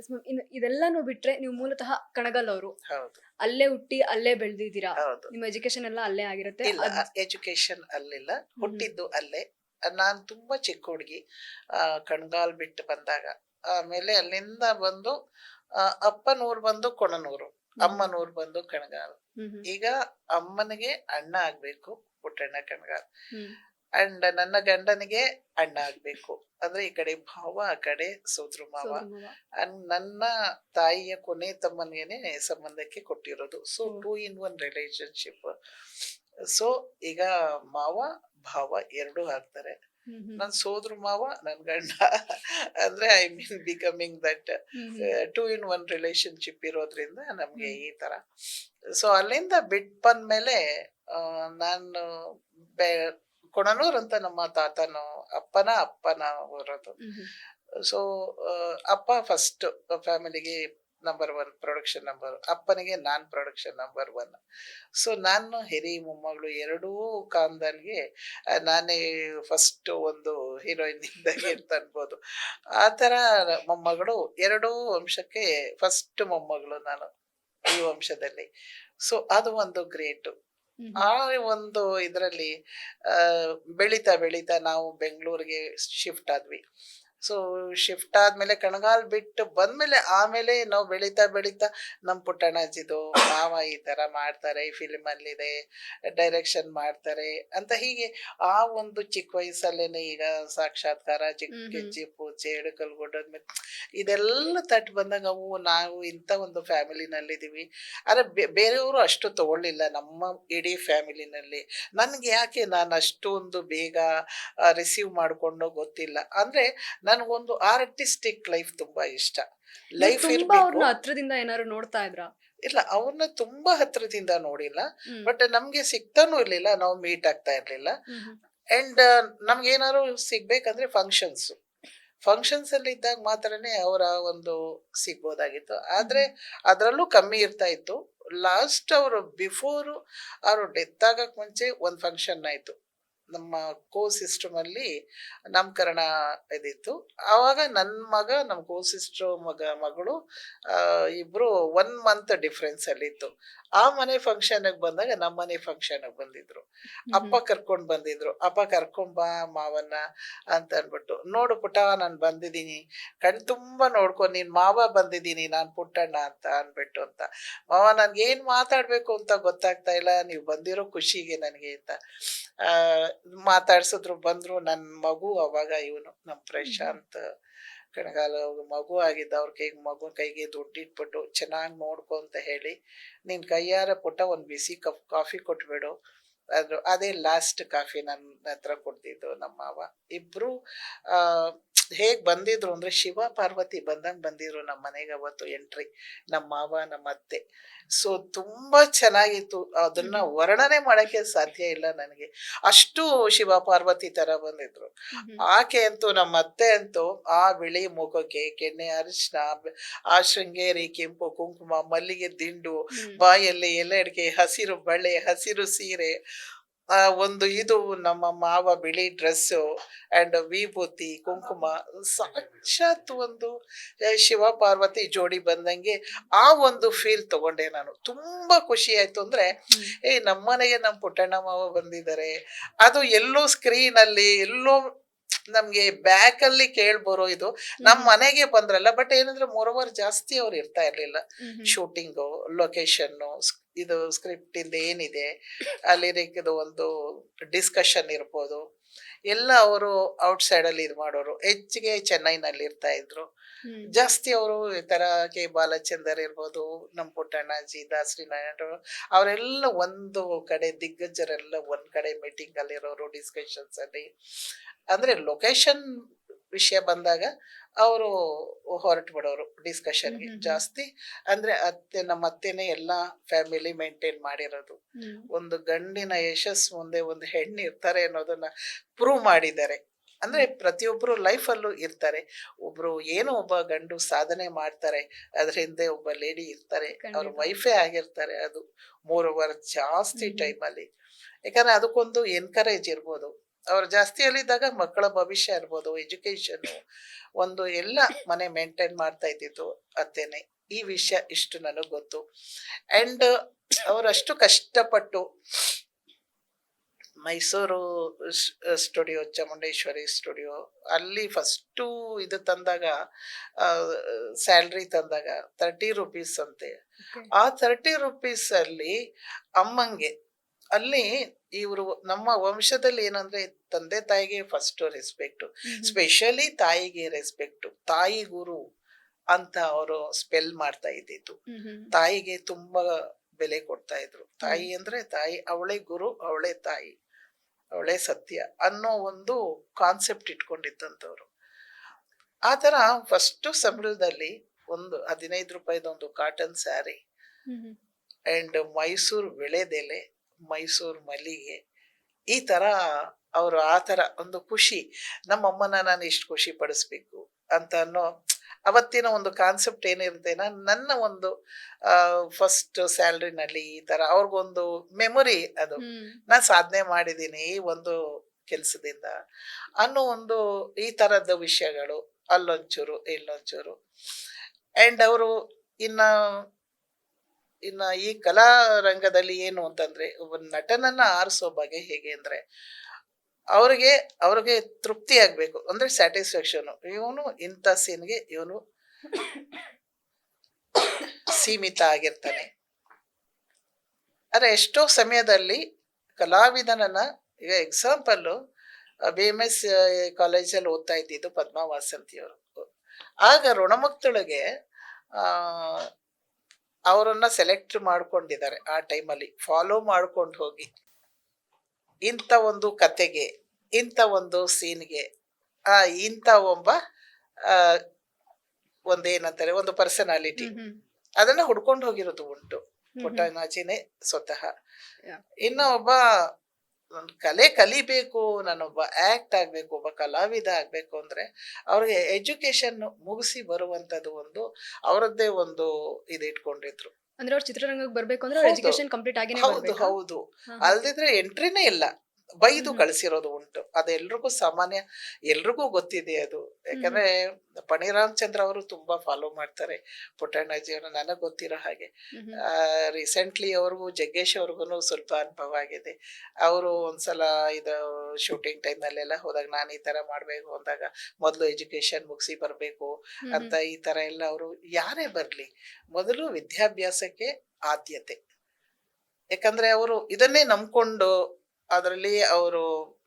Yes ma'am. ಇನ್ನು ಇದೆಲ್ಲಾನು ಬಿಟ್ರೆ ನೀವು ಮೂಲತಃ ಕಣಗಲ್ ಅವರು. ಹೌದು. ಅಲ್ಲೇ ಹುಟ್ಟಿ ಅಲ್ಲೇ ಬೆಳೆದಿದ್ದೀರಾ. ಹೌದು. ನಿಮ್ಮ ಎಜುಕೇಶನ್ ಎಲ್ಲ ಅಲ್ಲೇ ಆಗಿರುತ್ತೆ. ಇಲ್ಲ, ಎಜುಕೇಶನ್ ಅಲ್ಲಿಲ್ಲ, ಹುಟ್ಟಿದ್ದು ಅಲ್ಲೇ. ನಾನ್ ತುಂಬಾ ಚಿಕ್ಕ ಹುಡುಗಿ ಕಣ್ಗಾಲ್ ಬಿಟ್ಟು ಬಂದಾಗ. ಆಮೇಲೆ ಅಲ್ಲಿಂದ ಬಂದು ಅಪ್ಪನೂರು ಬಂದು ಕೊಣನೂರು, ಅಮ್ಮನೂರು ಬಂದು ಕಣಗಾಲ್. ಈಗ ಅಮ್ಮನಿಗೆ ಅಣ್ಣ ಆಗ್ಬೇಕು ಪುಟ್ಟಣ್ಣ ಕಣಗಾಲ್, ಅಂಡ್ ನನ್ನ ಗಂಡನಿಗೆ ಅಣ್ಣ ಆಗ್ಬೇಕು. ಅಂದ್ರೆ ಈ ಕಡೆ ಭಾವ, ಆ ಕಡೆ ಸೋದ್ರ ಮಾವ. ನನ್ನ ತಾಯಿಯ ಕೊನೆ ತಮ್ಮನಿಗೆನೆ ಸಂಬಂಧಕ್ಕೆ ಕೊಟ್ಟಿರೋದು. So 2 in 1 relationship. ಸೊ ಈಗ ಮಾವ ಭಾವ ಎರಡೂ ಆಗ್ತಾರೆ. ನನ್ ಸೋದ್ರ ಮಾವ ನನ್ ಗಂಡ. ಅಂದ್ರೆ I mean becoming that 2 in 1 relationship ಇರೋದ್ರಿಂದ ನಮ್ಗೆ ಈ ತರ. ಸೊ ಅಲ್ಲಿಂದ ಬಿಟ್ ಬಂದ್ಮೇಲೆ ನಾನು ಕೊಣನೂರ್ ಅಂತ ನಮ್ಮ ತಾತನು ಅಪ್ಪನ ಬರೋದು. ಸೊ ಅಪ್ಪ ಫಸ್ಟ್ ಫ್ಯಾಮಿಲಿಗೆ ನಂಬರ್ 1 ಪ್ರೊಡಕ್ಷನ್ ನಂಬರ್, ಅಪ್ಪನಿಗೆ ನಾನ್ ಪ್ರೊಡಕ್ಷನ್ ನಂಬರ್ 1. ಸೊ ನಾನು ಹಿರಿ ಮೊಮ್ಮಗಳು ಎರಡೂ ಕಾಂದಲ್ಗೆ ನಾನೇ ಫಸ್ಟ್ ಒಂದು ಹೀರೋಯಿನ್ ಇದ್ದಂಗೆ ಅಂತ ಅನ್ಬೋದು. ಆ ತರ ಮೊಮ್ಮಗಳು ಎರಡೂ ವಂಶಕ್ಕೆ ಫಸ್ಟ್ ಮೊಮ್ಮಗಳು ನಾನು ಈ ವಂಶದಲ್ಲಿ. ಸೊ ಅದು ಒಂದು ಗ್ರೇಟ್. ಆ ಒಂದು ಇದರಲ್ಲಿ ಬೆಳೀತಾ ಬೆಳೀತಾ ನಾವು ಬೆಂಗಳೂರಿಗೆ ಶಿಫ್ಟ್ ಆದ್ವಿ. ಸೊ ಶಿಫ್ಟ್ ಆದ್ಮೇಲೆ ಕಣಗಾಲ್ ಬಿಟ್ಟು ಬಂದ್ಮೇಲೆ ಆಮೇಲೆ ನಾವು ಬೆಳೀತಾ ಬೆಳೀತಾ ನಮ್ ಪುಟ್ಟಣ್ಣಜಿದು ಮಾವ ಈ ತರ ಮಾಡ್ತಾರೆ, ಫಿಲ್ಮ್ ಅಲ್ಲಿದೆ, ಡೈರೆಕ್ಷನ್ ಮಾಡ್ತಾರೆ ಅಂತ ಹೀಗೆ ಆ ಒಂದು ಚಿಕ್ಕ ವಯಸ್ಸಲ್ಲೇನೆ ಈಗ ಸಾಕ್ಷಾತ್ಕಾರ, ಗೆಜ್ಜೆ ಪೂಜೆ, ಎಡಕಲ್ಗೊಡ್ಡದ್ಮೇಲೆ ಇದೆಲ್ಲ ತಟ್ಟು ಬಂದಾಗ ನಾವು ಇಂಥ ಒಂದು ಫ್ಯಾಮಿಲಿನಲ್ಲಿದ್ದೀವಿ. ಆದ್ರೆ ಬೇರೆಯವರು ಅಷ್ಟು ತಗೊಳ್ಳಿಲ್ಲ ನಮ್ಮ ಇಡೀ ಫ್ಯಾಮಿಲಿನಲ್ಲಿ. ನನ್ಗೆ ಯಾಕೆ ನಾನು ಅಷ್ಟೊಂದು ಬೇಗ ರಿಸೀವ್ ಮಾಡ್ಕೊಂಡು ಗೊತ್ತಿಲ್ಲ. ಅಂದ್ರೆ ನನಗೊಂದು ಆರ್ಟಿಸ್ಟಿಕ್ ಲೈಫ್ ತುಂಬಾ ಇಷ್ಟ. ಲೈಫ್ ಇರ್ಬೇಕು. ಹತ್ರದಿಂದ ಏನಾದ್ರು ನೋಡ್ತಾ ಇದ್ರಾ? ಇಲ್ಲ, ಅವ್ರನ್ನ ತುಂಬಾ ಹತ್ರದಿಂದ ನೋಡಿಲ್ಲ, ಬಟ್ ನಮ್ಗೆ ಸಿಗ್ತಾನೂ ಇರ್ಲಿಲ್ಲ, ನಾವು ಮೀಟ್ ಆಗ್ತಾ ಇರ್ಲಿಲ್ಲ. ಅಂಡ್ ನಮ್ಗೆ ಏನಾದ್ರು ಸಿಗ್ಬೇಕಂದ್ರೆ ಫಂಕ್ಷನ್ಸ್ ಅಲ್ಲಿ ಇದ್ದಾಗ ಮಾತ್ರನೇ ಅವರ ಒಂದು ಸಿಗ್ಬೋದಾಗಿತ್ತು. ಆದ್ರೆ ಅದ್ರಲ್ಲೂ ಕಮ್ಮಿ ಇರ್ತಾ ಇತ್ತು. ಲಾಸ್ಟ್ ಅವರು ಬಿಫೋರ್ ಅವರು ಡೆತ್ ಆಗಕ್ ಮುಂಚೆ ಒಂದ್ ಫಂಕ್ಷನ್ ಆಯ್ತು. ನಮ್ಮ ಸಿಸ್ಟಮ್ ಅಲ್ಲಿ ನಾಮಕರಣ ಇದಿತ್ತು. ಆವಾಗ ನನ್ನ ಮಗ, ನಮ್ಮ ಸಿಸ್ಟರ್ ಮಗಳು ಇಬ್ರು 1 month ಡಿಫ್ರೆನ್ಸ್ ಅಲ್ಲಿ ಇತ್ತು. ಆ ಮನೆ ಫಂಕ್ಷನ್ ಬಂದಾಗ ನಮ್ಮ ಮನೆ ಫಂಕ್ಷನ್ ಬಂದಿದ್ರು. ಅಪ್ಪ ಕರ್ಕೊಂಡ್ ಬಂದಿದ್ರು. ಅಪ್ಪ ಕರ್ಕೊಂಬಾ ಮಾವನ್ನ ಅಂತ ಅನ್ಬಿಟ್ಟು, ನೋಡು ಪುಟ್ಟ ನಾನು ಬಂದಿದ್ದೀನಿ, ಕಣ್ ತುಂಬಾ ನೋಡ್ಕೊ, ನೀನ್ ಮಾವ ಬಂದಿದ್ದೀನಿ, ನಾನ್ ಪುಟ್ಟಣ್ಣ ಅಂತ ಅನ್ಬಿಟ್ಟು ಅಂತ. ಮಾವ ನನ್ಗೆ ಏನ್ ಮಾತಾಡ್ಬೇಕು ಅಂತ ಗೊತ್ತಾಗ್ತಾ ಇಲ್ಲ, ನೀವು ಬಂದಿರೋ ಖುಷಿಗೆ ನನಗೆ ಅಂತ ಮಾತಾಡ್ಸಿದ್ರು. ಬಂದ್ರು. ನನ್ ಮಗು ಅವಾಗ ಇವನು ನಮ್ ಪ್ರಶಾಂತ್ ಕಣಗಾಲ ಮಗು ಆಗಿದ್ದ. ಅವ್ರ ಮಗು ಕೈಗೆ ದುಡ್ಡಿಟ್ಬಿಟ್ಟು ಚೆನ್ನಾಗಿ ನೋಡ್ಕೊ ಅಂತ ಹೇಳಿ, ನಿನ್ ಕೈಯಾರ ಪುಟ್ಟ ಒಂದ್ ಬಿಸಿ ಕಪ್ ಕಾಫಿ ಕೊಟ್ಬಿಡು. ಅದೇ ಲಾಸ್ಟ್ ಕಾಫಿ ನನ್ನ ಹತ್ರ ಕೊಡ್ತಿದ್ದು ನಮ್ಮ ಮಾವ. ಇಬ್ರು ಹೇಗ್ ಬಂದಿದ್ರು ಅಂದ್ರೆ ಶಿವ ಪಾರ್ವತಿ ಬಂದಂಗ್ ಬಂದಿದ್ರು ನಮ್ಮ ಮನೆಗೆ ಅವತ್ತು ಎಂಟ್ರಿ, ನಮ್ಮ ಮಾವ ನಮ್ಮ ಅತ್ತೆ. ಸೊ ತುಂಬಾ ಚೆನ್ನಾಗಿತ್ತು. ಅದನ್ನ ವರ್ಣನೆ ಮಾಡಕ್ಕೆ ಸಾಧ್ಯ ಇಲ್ಲ ನನಗೆ, ಅಷ್ಟು ಶಿವ ಪಾರ್ವತಿ ತರ ಬಂದಿದ್ರು. ಆಕೆ ಅಂತೂ, ನಮ್ಮ ಅತ್ತೆ ಅಂತೂ ಆ ಬಿಳಿ ಮುಖಕ್ಕೆ ಕೆನ್ನೆ ಅರಿಶಿನ, ಆ ಶೃಂಗೇರಿ ಕೆಂಪು ಕುಂಕುಮ, ಮಲ್ಲಿಗೆ ದಿಂಡು, ಬಾಯಲ್ಲಿ ಎಲೆ ಅಡಿಕೆ, ಹಸಿರು ಬಳೆ, ಹಸಿರು ಸೀರೆ, ಒಂದು ಇದು ನಮ್ಮ ಮಾವ ಬಿಳಿ ಡ್ರೆಸ್ಸು ಅಂಡ್ ವಿಭೂತಿ ಕುಂಕುಮ, ಸಾಕ್ಷಾತ್ ಒಂದು ಶಿವ ಪಾರ್ವತಿ ಜೋಡಿ ಬಂದಂಗೆ ಆ ಒಂದು ಫೀಲ್ ತಗೊಂಡೆ ನಾನು. ತುಂಬಾ ಖುಷಿ ಆಯ್ತು. ಅಂದ್ರೆ ನಮ್ಮನೆಗೆ ನಮ್ಮ ಪುಟ್ಟಣ್ಣ ಮಾವ ಬಂದಿದ್ದಾರೆ, ಅದು ಎಲ್ಲೋ ಸ್ಕ್ರೀನ್ ಅಲ್ಲಿ ಎಲ್ಲೋ ನಮ್ಗೆ ಬ್ಯಾಕ್ ಅಲ್ಲಿ ಕೇಳ್ಬರೋ ಇದು ನಮ್ ಮನೆಗೆ ಬಂದ್ರಲ್ಲ. ಬಟ್ ಏನಂದ್ರೆ ಮೋರೋವರ್ ಜಾಸ್ತಿ ಅವ್ರು ಇರ್ತಾ ಇರ್ಲಿಲ್ಲ. ಶೂಟಿಂಗು, ಲೊಕೇಶನ್, ಇದು ಸ್ಕ್ರಿಪ್ಟ್ ಇಂದ ಏನಿದೆ ಲಿರಿಕ್ ಒಂದು ಡಿಸ್ಕಷನ್ ಇರ್ಬೋದು, ಎಲ್ಲ ಅವರು ಔಟ್ಸೈಡ್ ಅಲ್ಲಿ ಇದು ಮಾಡೋರು. ಹೆಚ್ಚಿಗೆ ಚೆನ್ನೈನಲ್ಲಿ ಇರ್ತಾ ಇದ್ರು ಜಾಸ್ತಿ. ಅವರು ಈ ತರ ಕೆ ಬಾಲಚಂದರ್ ಇರ್ಬೋದು, ನಮ್ ಪುಟ್ಟಣ್ಣಾಜಿ, ದಾಸರಿ ನಾರಾಯಣರು, ಅವರೆಲ್ಲ ಒಂದು ಕಡೆ, ದಿಗ್ಗಜರೆಲ್ಲ ಒಂದ್ ಕಡೆ ಮೀಟಿಂಗ್ ಅಲ್ಲಿ ಇರೋರು, ಡಿಸ್ಕಷನ್ಸ್ ಅಲ್ಲಿ. ಅಂದ್ರೆ ಲೊಕೇಶನ್ ವಿಷಯ ಬಂದಾಗ ಅವರು ಹೊರಟು ಬಿಡೋರು ಡಿಸ್ಕಷನ್ಗೆ ಜಾಸ್ತಿ. ಅಂದ್ರೆ ನಮ್ಮ ಅತ್ತೆನೇ ಎಲ್ಲಾ ಫ್ಯಾಮಿಲಿ ಮೇಂಟೈನ್ ಮಾಡಿರೋದು. ಒಂದು ಗಂಡಿನ ಯಶಸ್ಸು ಮುಂದೆ ಒಂದು ಹೆಣ್ಣು ಇರ್ತಾರೆ ಅನ್ನೋದನ್ನ ಪ್ರೂವ್ ಮಾಡಿದ್ದಾರೆ. ಅಂದ್ರೆ ಪ್ರತಿಯೊಬ್ರು ಲೈಫ್ ಅಲ್ಲೂ ಇರ್ತಾರೆ. ಒಬ್ಬ ಗಂಡು ಸಾಧನೆ ಮಾಡ್ತಾರೆ, ಅದ್ರ ಹಿಂದೆ ಒಬ್ಬ ಲೇಡಿ ಇರ್ತಾರೆ, ಅವ್ರ ವೈಫೇ ಆಗಿರ್ತಾರೆ. ಅದು 3 ವರ್ಷ ಜಾಸ್ತಿ ಟೈಮ್ ಅಲ್ಲಿ. ಯಾಕಂದ್ರೆ ಅದಕ್ಕೊಂದು ಎನ್ಕರೇಜ್ ಇರ್ಬೋದು. ಅವ್ರು ಜಾಸ್ತಿ ಅಲ್ಲಿದ್ದಾಗ ಮಕ್ಕಳ ಭವಿಷ್ಯ ಇರ್ಬೋದು, ಎಜುಕೇಶನ್ ಒಂದು ಎಲ್ಲ ಮನೆ ಮೇಂಟೈನ್ ಮಾಡ್ತಾ ಇದ್ದಿದ್ದು ಅತ್ತೇನೆ. ಈ ವಿಷಯ ಇಷ್ಟು ನನಗೆ ಗೊತ್ತು. ಅಂಡ್ ಅವರಷ್ಟು ಕಷ್ಟಪಟ್ಟು ಮೈಸೂರು ಸ್ಟುಡಿಯೋ, ಚಾಮುಂಡೇಶ್ವರಿ ಸ್ಟುಡಿಯೋ ಅಲ್ಲಿ ಫಸ್ಟು ಇದು ತಂದಾಗ, ಸ್ಯಾಲ್ರಿ ತಂದಾಗ 30 ರುಪೀಸ್ ಅಂತೆ. Okay. ಆ 30 ರುಪೀಸ್ ಅಲ್ಲಿ ಅಮ್ಮಂಗೆ ಅಲ್ಲಿ ಇವರು ನಮ್ಮ ವಂಶದಲ್ಲಿ ಏನಂದ್ರೆ ತಂದೆ ತಾಯಿಗೆ ಫಸ್ಟ್ ರೆಸ್ಪೆಕ್ಟ್, ಸ್ಪೆಷಲಿ ತಾಯಿಗೆ ರೆಸ್ಪೆಕ್ಟ್, ತಾಯಿ ಗುರು ಅಂತ ಅವರು ಸ್ಪೆಲ್ ಮಾಡ್ತಾ ಇದ್ದಿದ್ದು. ತಾಯಿಗೆ ತುಂಬಾ ಬೆಲೆ ಕೊಡ್ತಾ ಇದ್ರು. ತಾಯಿ ಅಂದ್ರೆ ತಾಯಿ, ಅವಳೇ ಗುರು, ಅವಳೇ ತಾಯಿ, ಅವಳೇ ಸತ್ಯ ಅನ್ನೋ ಒಂದು ಕಾನ್ಸೆಪ್ಟ್ ಇಟ್ಕೊಂಡಿದ್ದಂಥವ್ರು. ಆ ತರ ಫಸ್ಟ್ ಸಂಬಳದಲ್ಲಿ ಒಂದು 15 ರೂಪಾಯಿದೊಂದು ಕಾಟನ್ ಸ್ಯಾರಿ ಅಂಡ್ ಮೈಸೂರು ವಿಳೆದೆಲೆ, ಮೈಸೂರು ಮಲ್ಲಿಗೆ, ಈ ತರ ಅವರು ಆ ತರ ಒಂದು ಖುಷಿ, ನಮ್ಮಮ್ಮನ ನಾನು ಇಷ್ಟು ಖುಷಿ ಪಡಿಸ್ಬೇಕು ಅಂತ ಅನ್ನೋ ಅವತ್ತಿನ ಒಂದು ಕಾನ್ಸೆಪ್ಟ್ ಏನಿರುತ್ತೆ. ನನ್ನ ಒಂದು ಫಸ್ಟ್ ಸ್ಯಾಲ್ರಿನಲ್ಲಿ ಈ ತರ ಅವ್ರಿಗೊಂದು ಮೆಮೊರಿ, ಅದು ನಾನು ಸಾಧನೆ ಮಾಡಿದ್ದೀನಿ ಈ ಒಂದು ಕೆಲಸದಿಂದ ಅನ್ನೋ ಒಂದು ಈ ತರದ ವಿಷಯಗಳು ಅಲ್ಲೊಂಚೂರು ಇಲ್ಲೊಂಚೂರು. ಅಂಡ್ ಅವರು ಇನ್ನ ಈ ಕಲಾ ರಂಗದಲ್ಲಿ ಏನು ಅಂತಂದ್ರೆ, ಒಬ್ಬ ನಟನನ್ನ ಆರಿಸೋ ಬಗೆ ಹೇಗೆ ಅಂದ್ರೆ, ಅವ್ರಿಗೆ ತೃಪ್ತಿ ಆಗ್ಬೇಕು ಅಂದ್ರೆ ಸ್ಯಾಟಿಸ್ಫ್ಯಾಕ್ಷನ್. ಇವನು ಇಂಥ ಸೀನ್ಗೆ ಇವನು ಸೀಮಿತ ಆಗಿರ್ತಾನೆ. ಆದ್ರೆ ಎಷ್ಟೋ ಸಮಯದಲ್ಲಿ ಕಲಾವಿದನನ್ನ, ಈಗ ಎಕ್ಸಾಂಪಲ್ BMS ಕಾಲೇಜಲ್ಲಿ ಓದ್ತಾ ಇದ್ದಿದ್ದು ಪದ್ಮಾ ವಾಸಂತಿಯವರು. ಆಗ ಋಣಮುಕ್ತಳಿಗೆ ಅವರನ್ನ ಸೆಲೆಕ್ಟ್ ಮಾಡ್ಕೊಂಡಿದ್ದಾರೆ. ಆ ಟೈಮಲ್ಲಿ ಫಾಲೋ ಮಾಡ್ಕೊಂಡು ಹೋಗಿ ಇಂಥ ಒಂದು ಕತೆಗೆ, ಇಂಥ ಒಂದು ಸೀನ್ಗೆ ಇಂಥ ಒಬ್ಬ ಒಂದೇನಂತಾರೆ ಒಂದು ಪರ್ಸನಾಲಿಟಿ ಅದನ್ನ ಹುಡ್ಕೊಂಡು ಹೋಗಿರೋದು ಉಂಟು ಪುಟ್ಟಣ್ಣಾಚಿನೇ ಸ್ವತಃ. ಇನ್ನು ಒಬ್ಬ ಕಲೆ ಕಲಿಬೇಕು, ನಾನೊಬ್ಬ ಆಕ್ಟ್ ಆಗ್ಬೇಕು, ಒಬ್ಬ ಕಲಾವಿದ ಆಗ್ಬೇಕು ಅಂದ್ರೆ ಅವ್ರಿಗೆ ಎಜುಕೇಶನ್ ಮುಗಿಸಿ ಬರುವಂತದ್ದು ಒಂದು ಅವರದ್ದೇ ಒಂದು ಇದು ಇಟ್ಕೊಂಡಿದ್ರು. ಅಂದ್ರೆ ಅವ್ರು ಚಿತ್ರರಂಗಕ್ಕೆ ಬರ್ಬೇಕು ಅಂದ್ರೆ ಎಜುಕೇಶನ್ ಕಂಪ್ಲೀಟ್ ಆಗಿನೇ ಹೌದು ಹೌದು, ಅಲ್ದಿದ್ರೆ ಎಂಟ್ರಿನೇ ಇಲ್ಲ, ಬೈದು ಕಳಿಸಿರೋದು ಉಂಟು. ಅದೆಲ್ರಿಗೂ ಸಾಮಾನ್ಯ, ಎಲ್ರಿಗೂ ಗೊತ್ತಿದೆ ಅದು. ಯಾಕಂದ್ರೆ ಪಣಿರಾಮಚಂದ್ರ ಅವರು ತುಂಬಾ ಫಾಲೋ ಮಾಡ್ತಾರೆ ಪುಟ್ಟಣ್ಣಜಿಯವನ್ನ, ನನಗ್ ಗೊತ್ತಿರೋ ಹಾಗೆ. ರೀಸೆಂಟ್ಲಿ ಅವ್ರಿಗೂ ಜಗ್ಗೇಶ್ ಅವ್ರಿಗೂ ಸ್ವಲ್ಪ ಅನುಭವ ಆಗಿದೆ. ಅವರು ಒಂದ್ಸಲ ಇದು ಶೂಟಿಂಗ್ ಟೈಮ್ ನಲ್ಲೆಲ್ಲ ಹೋದಾಗ ನಾನು ಈ ತರ ಮಾಡ್ಬೇಕು ಅಂದಾಗ ಮೊದಲು ಎಜುಕೇಶನ್ ಮುಗಿಸಿ ಬರ್ಬೇಕು ಅಂತ ಈ ತರ ಎಲ್ಲ ಅವರು ಯಾರೇ ಬರ್ಲಿ ಮೊದಲು ವಿದ್ಯಾಭ್ಯಾಸಕ್ಕೆ ಆದ್ಯತೆ. ಯಾಕಂದ್ರೆ ಅವರು ಇದನ್ನೇ ನಂಬ್ಕೊಂಡು ಅದರಲ್ಲಿ ಅವರು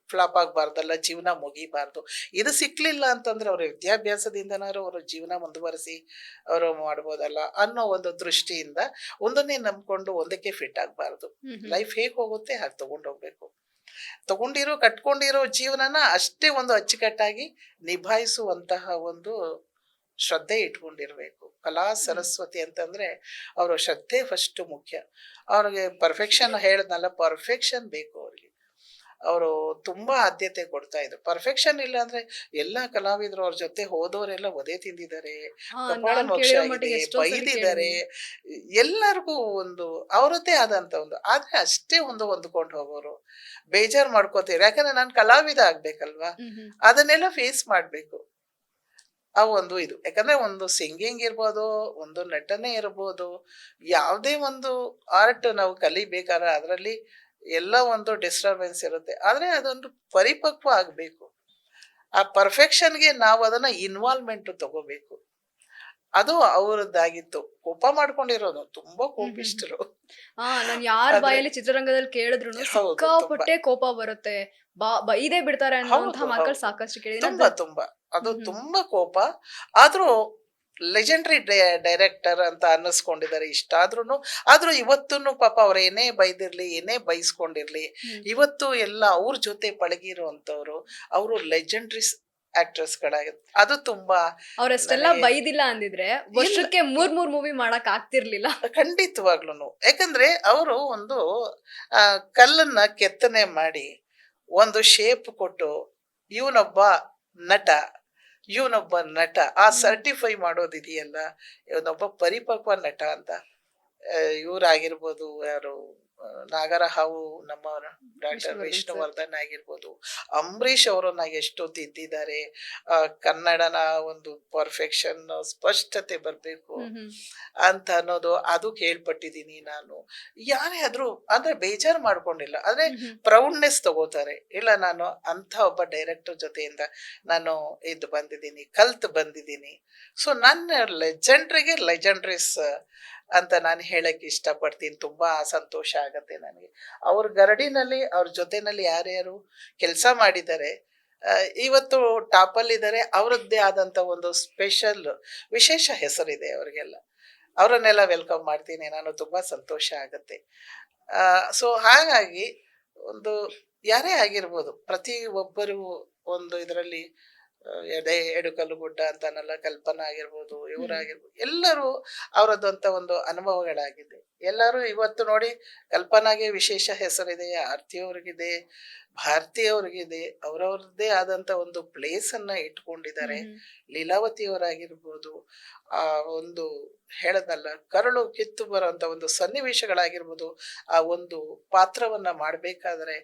ಫ್ಲಾಪ್ ಆಗ್ಬಾರ್ದಲ್ಲ, ಜೀವನ ಮುಗಿಬಾರ್ದು. ಇದು ಸಿಕ್ಲಿಲ್ಲ ಅಂತಂದ್ರೆ ಅವ್ರ ವಿದ್ಯಾಭ್ಯಾಸದಿಂದನಾದ್ರು ಅವರು ಜೀವನ ಮುಂದುವರಿಸಿ ಅವರು ಮಾಡ್ಬೋದಲ್ಲ ಅನ್ನೋ ಒಂದು ದೃಷ್ಟಿಯಿಂದ ಒಂದನ್ನೇ ನಂಬ್ಕೊಂಡು ಒಂದಕ್ಕೆ ಫಿಟ್ ಆಗ್ಬಾರ್ದು. ಲೈಫ್ ಹೇಗೆ ಹೋಗುತ್ತೆ ಹಾಗೆ ತಗೊಂಡೋಗ್ಬೇಕು. ಕಟ್ಕೊಂಡಿರೋ ಜೀವನನ ಅಷ್ಟೇ ಒಂದು ಅಚ್ಚುಕಟ್ಟಾಗಿ ನಿಭಾಯಿಸುವಂತಹ ಒಂದು ಶ್ರದ್ಧೆ ಇಟ್ಕೊಂಡಿರ್ಬೇಕು. ಕಲಾ ಸರಸ್ವತಿ ಅಂತಂದ್ರೆ ಅವ್ರ ಶ್ರದ್ಧೆ ಫಸ್ಟ್ ಮುಖ್ಯ. ಅವ್ರಿಗೆ ಪರ್ಫೆಕ್ಷನ್ ಹೇಳದ್ನಲ್ಲ, ಪರ್ಫೆಕ್ಷನ್ ಬೇಕು ಅವ್ರಿಗೆ. ಅವರು ತುಂಬಾ ಆದ್ಯತೆ ಕೊಡ್ತಾ ಇದ್ರು. ಪರ್ಫೆಕ್ಷನ್ ಇಲ್ಲ ಅಂದ್ರೆ ಎಲ್ಲಾ ಕಲಾವಿದರು ಅವ್ರ ಜೊತೆ ಹೋದವರೆಲ್ಲ ಒದೆ ತಿಂದಿದ್ದಾರೆ, ಕಪಾಳ ಮೋಕ್ಷ ಆಗಿದೆ, ಬೈದಿದ್ದಾರೆ. ಎಲ್ಲರಿಗೂ ಒಂದು ಅವರದ್ದೇ ಆದಂತ ಒಂದು, ಆದ್ರೆ ಅಷ್ಟೇ ಒಂದು ಹೊಂದ್ಕೊಂಡು ಹೋಗೋರು, ಬೇಜಾರ್ ಮಾಡ್ಕೋತೀರಿ. ಯಾಕಂದ್ರೆ ನಾನು ಕಲಾವಿದ ಆಗ್ಬೇಕಲ್ವಾ, ಅದನ್ನೆಲ್ಲ ಫೇಸ್ ಮಾಡ್ಬೇಕು. ಆ ಒಂದು ಇದು, ಯಾಕಂದ್ರೆ ಒಂದು ಸಿಂಗಿಂಗ್ ಇರ್ಬೋದು, ಒಂದು ನಟನೆ ಇರ್ಬೋದು, ಯಾವುದೇ ಒಂದು ಆರ್ಟ್ ನಾವು ಕಲಿಬೇಕಾದ್ರೆ ಅದರಲ್ಲಿ ಎಲ್ಲ ಒಂದು ಡಿಸ್ಟರ್ಬೆನ್ಸ್ ಇರುತ್ತೆ. ಆದ್ರೆ ಅದೊಂದು ಪರಿಪಕ್ವ ಆಗ್ಬೇಕು. ಆ ಪರ್ಫೆಕ್ಷನ್ಗೆ ನಾವು ಅದನ್ನ ಇನ್ವಾಲ್ವ್ಮೆಂಟ್ ತಗೋಬೇಕು. ಅದು ಅವರದ್ದಾಗಿತ್ತು. ಕೋಪ ಮಾಡ್ಕೊಂಡಿರೋದು, ತುಂಬಾ ಕೋಪಿಷ್ಟರು. ನಾನ್ ಯಾರ ಬಾಯಲ್ಲಿ ಚಿತ್ರರಂಗದಲ್ಲಿ ಕೇಳಿದ್ರು ಸಿಕ್ಕಾಪಟ್ಟೆ ಕೋಪ ಬರುತ್ತೆ, ಬೈದೇ ಬಿಡ್ತಾರೆ ಅನ್ನುವಂತಹ ಮಾತುಗಳು ಸಾಕಷ್ಟು ಕೇಳಿದ್ರೆ. ತುಂಬಾ ಅದು ತುಂಬಾ ಕೋಪ. ಆದ್ರೂ ಲೆಜೆಂಡ್ರಿ ಡೈರೆಕ್ಟರ್ ಅಂತ ಅನ್ನಿಸ್ಕೊಂಡಿದ್ದಾರೆ ಆದ್ರೂ ಇವತ್ತು ಪಾಪ ಅವ್ರ ಏನೇ ಬೈದಿರ್ಲಿ, ಏನೇ ಬೈಸ್ಕೊಂಡಿರ್ಲಿ, ಇವತ್ತು ಎಲ್ಲ ಅವ್ರ ಜೊತೆ ಪಳಗಿರುವಂತವ್ರು ಅವರು ಲೆಜೆಂಡ್ರಿ ಆಕ್ಟ್ರೆಸ್ ಗಳಾಗಿತ್ತು. ಅದು ತುಂಬಾ, ಅವ್ರಷ್ಟೆಲ್ಲ ಬೈದಿಲ್ಲ ಅಂದಿದ್ರೆ ವರ್ಷಕ್ಕೆ 3 ಮೂವಿ ಮಾಡಕ್ ಆಗ್ತಿರ್ಲಿಲ್ಲ ಖಂಡಿತವಾಗ್ಲೂ. ಯಾಕಂದ್ರೆ ಅವರು ಒಂದು ಕಲ್ಲನ್ನ ಕೆತ್ತನೆ ಮಾಡಿ ಒಂದು ಶೇಪ್ ಕೊಟ್ಟು ಇವನೊಬ್ಬ ನಟ ಆ ಸರ್ಟಿಫೈ ಮಾಡೋದಿದೆಯಲ್ಲ, ಇವನೊಬ್ಬ ಪರಿಪಕ್ವ ನಟ ಅಂತ. ಇವರಾಗಿರ್ಬೋದು, ಯಾರು ನಾಗರಹಾವು ನಮ್ಮ ಡಾಕ್ಟರ್ ವಿಷ್ಣುವರ್ಧನ್ ಸರ್. ವಿಷ್ಣುವರ್ಧನ್ ಆಗಿರ್ಬೋದು, ಅಂಬರೀಷ್ ಅವರನ್ನ ಎಷ್ಟು ತಿದ್ದಿದ್ದಾರೆ. ಕನ್ನಡನ ಒಂದು ಪರ್ಫೆಕ್ಷನ್ ಸ್ಪಷ್ಟತೆ ಬರಬೇಕು ಅಂತ ಅನ್ನೋದು ಅದು ಕೇಳ್ಪಟ್ಟಿದ್ದೀನಿ ನಾನು. ಯಾರೇ ಆದ್ರೂ ಅಂದ್ರೆ ಬೇಜಾರು ಮಾಡ್ಕೊಂಡಿಲ್ಲ, ಆದ್ರೆ ಪ್ರೌಡ್ನೆಸ್ ತಗೋತಾರೆ. ಇಲ್ಲ, ನಾನು ಅಂತ ಒಬ್ಬ ಡೈರೆಕ್ಟರ್ ಜೊತೆಯಿಂದ ನಾನು ಇದು ಬಂದಿದ್ದೀನಿ, ಕಲ್ತ್ ಬಂದಿದ್ದೀನಿ. ಸೊ ನನ್ನ ಲೆಜೆಂಡ್ರಿಗೆ ಲೆಜೆಂಡ್ರೀಸ್ ಅಂತ ನಾನು ಹೇಳಕ್ ಇಷ್ಟಪಡ್ತೀನಿ. ತುಂಬಾ ಸಂತೋಷ ಆಗತ್ತೆ ನನಗೆ. ಅವ್ರ ಗರಡಿನಲ್ಲಿ ಅವ್ರ ಜೊತೆನಲ್ಲಿ ಯಾರ್ಯಾರು ಕೆಲಸ ಮಾಡಿದ್ದಾರೆ, ಇವತ್ತು ಟಾಪಲ್ಲಿದ್ದಾರೆ. ಅವರದ್ದೇ ಆದಂತ ಒಂದು ವಿಶೇಷ ಹೆಸರಿದೆ ಅವರಿಗೆಲ್ಲ. ಅವರನ್ನೆಲ್ಲ ವೆಲ್ಕಮ್ ಮಾಡ್ತೀನಿ ನಾನು. ತುಂಬಾ ಸಂತೋಷ ಆಗತ್ತೆ. ಸೊ ಹಾಗಾಗಿ ಒಂದು ಯಾರೇ ಆಗಿರ್ಬೋದು, ಪ್ರತಿ ಒಬ್ಬರು ಒಂದು ಇದರಲ್ಲಿ ಎಡುಕಲ್ಲು ಗುಡ್ಡ ಅಂತಾನಲ್ಲ, ಕಲ್ಪನಾ ಆಗಿರ್ಬೋದು, ಇವರಾಗಿರ್ಬೋದು, ಎಲ್ಲರೂ ಅವರದಂತ ಒಂದು ಅನುಭವಗಳಾಗಿದೆ. ಎಲ್ಲರೂ ಇವತ್ತು ನೋಡಿ, ಕಲ್ಪನಾಗೆ ವಿಶೇಷ ಹೆಸರಿದೆ, ಆರ್ತಿ ಅವ್ರಿಗಿದೆ, ಭಾರತಿ ಅವ್ರಿಗಿದೆ, ಅವರವ್ರದ್ದೇ ಆದಂತ ಒಂದು ಪ್ಲೇಸ್ ಅನ್ನ ಇಟ್ಕೊಂಡಿದ್ದಾರೆ. ಲೀಲಾವತಿ ಅವರಾಗಿರ್ಬೋದು, ಆ ಒಂದು ಹೇಳದಲ್ಲ, ಕರಳು ಕಿತ್ತು ಬರುವಂತ ಒಂದು ಸನ್ನಿವೇಶಗಳಾಗಿರ್ಬೋದು, ಆ ಒಂದು ಪಾತ್ರವನ್ನ ಮಾಡ್ಬೇಕಾದ್ರೆ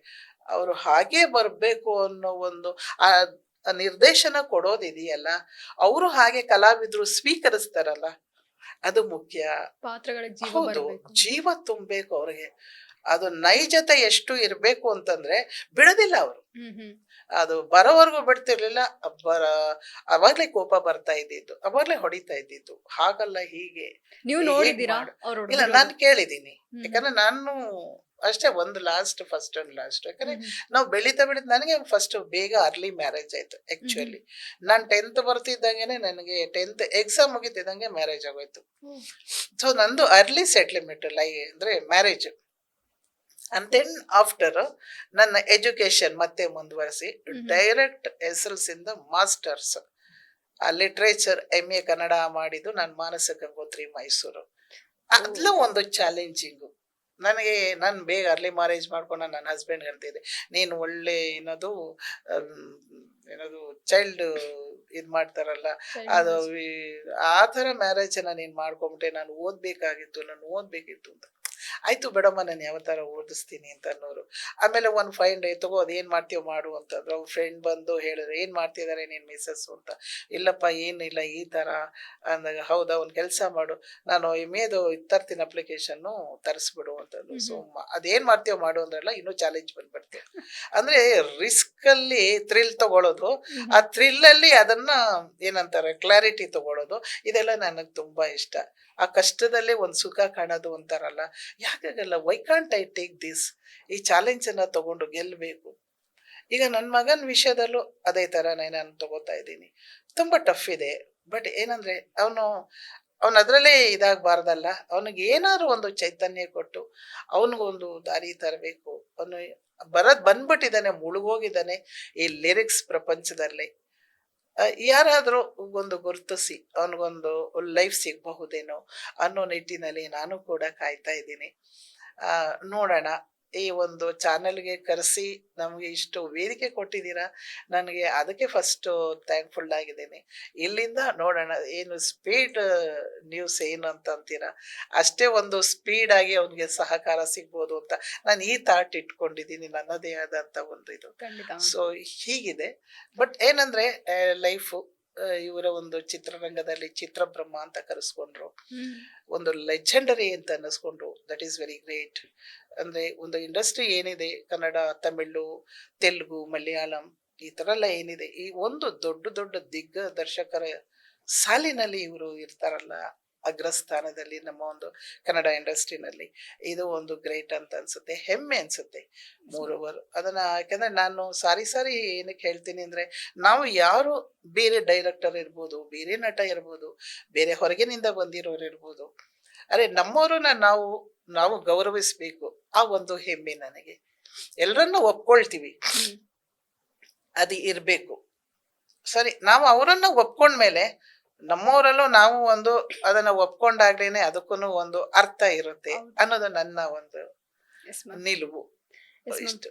ಅವರು ಹಾಗೇ ಬರ್ಬೇಕು ಅನ್ನೋ ಒಂದು ಆ ನಿರ್ದೇಶನ ಕೊಡೋದಿದೆಯಲ್ಲ, ಅವರು ಹಾಗೆ ಕಲಾವಿದ್ರು ಸ್ವೀಕರಿಸ್ತಾರಲ್ಲ, ಅದು ಮುಖ್ಯ. ಪಾತ್ರಗಳಿಗೆ ಜೀವ ಹೌದು, ಬರ್ಬೇಕು. ಜೀವ ತುಂಬಬೇಕು ಅವ್ರಿಗೆ. ಅದು ನೈಜತೆ ಎಷ್ಟು ಇರ್ಬೇಕು ಅಂತಂದ್ರೆ ಬಿಡೋದಿಲ್ಲ ಅವರು. ಅದು ಬರೋವರೆಗೂ ಬಿಡ್ತಿರ್ಲಿಲ್ಲ. ಅವಾಗ್ಲೇ ಕೋಪ ಬರ್ತಾ ಇದ್ದಿದ್ದು, ಅವಾಗ್ಲೇ ಹೊಡಿತಾ ಇದ್ದಿದ್ದು. ಹಾಗಲ್ಲ, ಹೀಗೆ ನೀವು ಹೀಗ್ ನೋಡಿದ್ದೀರಾ ಮಾಡು. ಅವ್ರು ಇಲ್ಲ, ನಾನು ಕೇಳಿದ್ದೀನಿ. ಯಾಕಂದ್ರೆ ನಾನು ಅಷ್ಟೇ ಒಂದು ಫಸ್ಟ್ ಅಂಡ್ ಲಾಸ್ಟ್. ಯಾಕಂದ್ರೆ ನಾವು ಬೆಳೀತಾ ನನಗೆ ಫಸ್ಟ್ ಬೇಗ ಅರ್ಲಿ ಮ್ಯಾರೇಜ್ ಆಯ್ತು. ಆಕ್ಚುಲಿ ನಾನು 10th ಬರ್ತಿದ್ದಂಗೆನೆ, ನನಗೆ 10th ಎಕ್ಸಾಮ್ ಮುಗಿತಿದ್ದಂಗೆ ಮ್ಯಾರೇಜ್ ಆಗೋಯ್ತು. ಸೊ ನಂದು ಅರ್ಲಿ ಸೆಟ್ಲ್ಮೆಂಟ್ ಅಂದ್ರೆ ಮ್ಯಾರೇಜ್. ಅಂಡ್ ದೆನ್ ಆಫ್ಟರ್ ನನ್ನ ಎಜುಕೇಶನ್ ಮತ್ತೆ ಮುಂದುವರಿಸಿ ಡೈರೆಕ್ಟ್ SLC ಇಂದ ಮಾಸ್ಟರ್ಸ್ ಲಿಟ್ರೇಚರ್ MA ಕನ್ನಡ ಮಾಡಿದ್ದು ನಾನು ಮಾನಸ ಗಂಗೋತ್ರಿ, ಮೈಸೂರು. ಅದೆಲ್ಲ ಒಂದು ಚಾಲೆಂಜಿಂಗು ನನಗೆ. ನಾನು ಬೇಗ ಅರ್ಲಿ ಮ್ಯಾರೇಜ್ ಮಾಡ್ಕೊಂಡು ನನ್ನ ಹಸ್ಬೆಂಡ್ ಹೇಳ್ತಿದ್ದೆ, ನೀನು ಒಳ್ಳೆ ಏನದು ಚೈಲ್ಡ್ ಇದ್ ಮಾಡ್ತಾರಲ್ಲ, ಅದು ಆ ಥರ ಮ್ಯಾರೇಜನ್ನ ನೀನು ಮಾಡ್ಕೊಂಬಿಟ್ಟೆ. ನಾನು ಓದ್ಬೇಕಿತ್ತು ಅಂತ. ಆಯ್ತು ಬಿಡಮ್ಮ, ನಾನು ಯಾವ ಥರ ಓದಿಸ್ತೀನಿ ಅಂತ ಅನ್ನೋರು. ಆಮೇಲೆ ಒಂದು 5 ಡೇ ತಗೋ, ಅದೇನು ಮಾಡ್ತೀವೋ ಮಾಡು ಅಂತಂದ್ರು. ಅವ್ರ ಫ್ರೆಂಡ್ ಬಂದು ಹೇಳಿದ್ರು, ಏನು ಮಾಡ್ತಿದ್ದಾರೆ ನೀನು ಮಿಸ್ಸಸ್ ಅಂತ. ಇಲ್ಲಪ್ಪ, ಏನಿಲ್ಲ, ಈ ಥರ ಅಂದಾಗ, ಹೌದಾ, ಒಂದು ಕೆಲಸ ಮಾಡು, ನಾನು MAದು ತರ್ತೀನಿ, ಅಪ್ಲಿಕೇಶನ್ನು ತರಿಸ್ಬಿಡು ಅಂತಂದು. ಸೊ ಅದೇನು ಮಾಡ್ತೀವೋ ಮಾಡು ಅಂದ್ರಲ್ಲ, ಇನ್ನೂ ಚಾಲೆಂಜ್ ಬಂದ್ಬಿಡ್ತೀವಿ. ಅಂದರೆ ರಿಸ್ಕಲ್ಲಿ ಥ್ರಿಲ್ ತಗೊಳ್ಳೋದು, ಆ ಥ್ರಿಲ್ಲಲ್ಲಿ ಅದನ್ನ ಏನಂತಾರೆ ಕ್ಲಾರಿಟಿ ತಗೊಳ್ಳೋದು, ಇದೆಲ್ಲ ನನಗೆ ತುಂಬ ಇಷ್ಟ. ಆ ಕಷ್ಟದಲ್ಲೇ ಒಂದು ಸುಖ ಕಾಣೋದು ಅಂತಾರಲ್ಲ, ಯಾಕಾಗಲ್ಲ, why can't I take this? ಈ ಚಾಲೆಂಜನ್ನು ತಗೊಂಡು ಗೆಲ್ಲಬೇಕು. ಈಗ ನನ್ನ ಮಗನ ವಿಷಯದಲ್ಲೂ ಅದೇ ಥರ ನಾನು ತಗೋತಾ ಇದ್ದೀನಿ. ತುಂಬ ಟಫ್ ಇದೆ. ಬಟ್ ಏನಂದ್ರೆ ಅವನು ಅದರಲ್ಲೇ ಇದಾಗಬಾರ್ದಲ್ಲ. ಅವನಿಗೆ ಏನಾದ್ರು ಒಂದು ಚೈತನ್ಯ ಕೊಟ್ಟು ಅವನಿಗೊಂದು ದಾರಿ ತರಬೇಕು. ಅವನು ಬಂದ್ಬಿಟ್ಟಿದ್ದಾನೆ, ಮುಳುಗೋಗಿದ್ದಾನೆ ಈ ಲಿರಿಕ್ಸ್ ಪ್ರಪಂಚದಲ್ಲಿ. ಯಾರಾದರೂ ಒಂದು ಗುರುತಿಸಿ ಅವನಿಗೊಂದು ಲೈಫ್ ಸಿಗಬಹುದೇನೋ ಅನ್ನೋ ನಿಟ್ಟಿನಲ್ಲಿ ನಾನು ಕೂಡ ಕಾಯ್ತಾ ಇದ್ದೀನಿ. ನೋಡೋಣ. ಈ ಒಂದು ಚಾನೆಲ್ಗೆ ಕರೆಸಿ ನಮಗೆ ಇಷ್ಟು ವೇದಿಕೆ ಕೊಟ್ಟಿದ್ದೀರಾ, ನನಗೆ ಅದಕ್ಕೆ ಫಸ್ಟ್ ಥ್ಯಾಂಕ್ಫುಲ್ ಆಗಿದ್ದೀನಿ. ಇಲ್ಲಿಂದ ನೋಡೋಣ, ಏನು ಸ್ಪೀಡ್ ನ್ಯೂಸ್ ಏನು ಅಂತ ಅಂತೀರಾ, ಅಷ್ಟೇ ಒಂದು ಸ್ಪೀಡ್ ಆಗಿ ಅವನಿಗೆ ಸಹಕಾರ ಸಿಗ್ಬೋದು ಅಂತ ನಾನು ಈ ಥಾಟ್ ಇಟ್ಕೊಂಡಿದ್ದೀನಿ, ನನ್ನದೇ ಆದಂಥ ಒಂದು ಇದು. ಸೊ ಹೀಗಿದೆ. ಬಟ್ ಏನಂದ್ರೆ ಲೈಫು, ಇವರ ಒಂದು ಚಿತ್ರರಂಗದಲ್ಲಿ ಚಿತ್ರಬ್ರಹ್ಮ ಅಂತ ಕರೆಸ್ಕೊಂಡ್ರು, ಒಂದು ಲೆಜೆಂಡರಿ ಅಂತ ಅನ್ನಿಸ್ಕೊಂಡ್ರು. That is very great. ಅಂದ್ರೆ ಒಂದು ಇಂಡಸ್ಟ್ರಿ ಏನಿದೆ, ಕನ್ನಡ, ತಮಿಳು, ತೆಲುಗು, ಮಲಯಾಳಂ, ಈ ಥರ ಎಲ್ಲ ಏನಿದೆ, ಈ ಒಂದು ದೊಡ್ಡ ದಿಗ್ದರ್ಶಕರ ಸಾಲಿನಲ್ಲಿ ಇವರು ಇರ್ತಾರಲ್ಲ, ಅಗ್ರಸ್ಥಾನದಲ್ಲಿ ನಮ್ಮ ಒಂದು ಕನ್ನಡ ಇಂಡಸ್ಟ್ರಿನಲ್ಲಿ. ಇದು ಒಂದು ಗ್ರೇಟ್ ಅಂತ ಅನ್ಸುತ್ತೆ, ಹೆಮ್ಮೆ ಅನ್ಸುತ್ತೆ. ಮೋರೋವರ್ ಅದನ್ನ, ಯಾಕಂದ್ರೆ ನಾನು ಸಾರಿ ಏನಕ್ಕೆ ಹೇಳ್ತೀನಿ ಅಂದ್ರೆ, ನಾವು ಯಾರು ಬೇರೆ ಡೈರೆಕ್ಟರ್ ಇರ್ಬೋದು, ಬೇರೆ ನಟ ಇರ್ಬೋದು, ಬೇರೆ ಹೊರಗಿನಿಂದ ಬಂದಿರೋರು ಇರ್ಬೋದು, ಅರೆ ನಮ್ಮವ್ರನ್ನ ನಾವು ಗೌರವಿಸ್ಬೇಕು. ಆ ಒಂದು ಹೆಮ್ಮೆ ನನಗೆ. ಎಲ್ಲರನ್ನ ಒಪ್ಕೊಳ್ತೀವಿ, ಅದು ಇರ್ಬೇಕು. ಸರಿ, ನಾವು ಅವರನ್ನ ಒಪ್ಕೊಂಡ್ಮೇಲೆ ನಮ್ಮವರಲ್ಲೂ ನಾವು ಒಂದು ಅದನ್ನ ಒಪ್ಕೊಂಡಾಗ್ಲೇನೆ ಅದಕ್ಕೂ ಒಂದು ಅರ್ಥ ಇರುತ್ತೆ ಅನ್ನೋದು ನನ್ನ ಒಂದು ನಿಲುವು. ಇಷ್ಟು.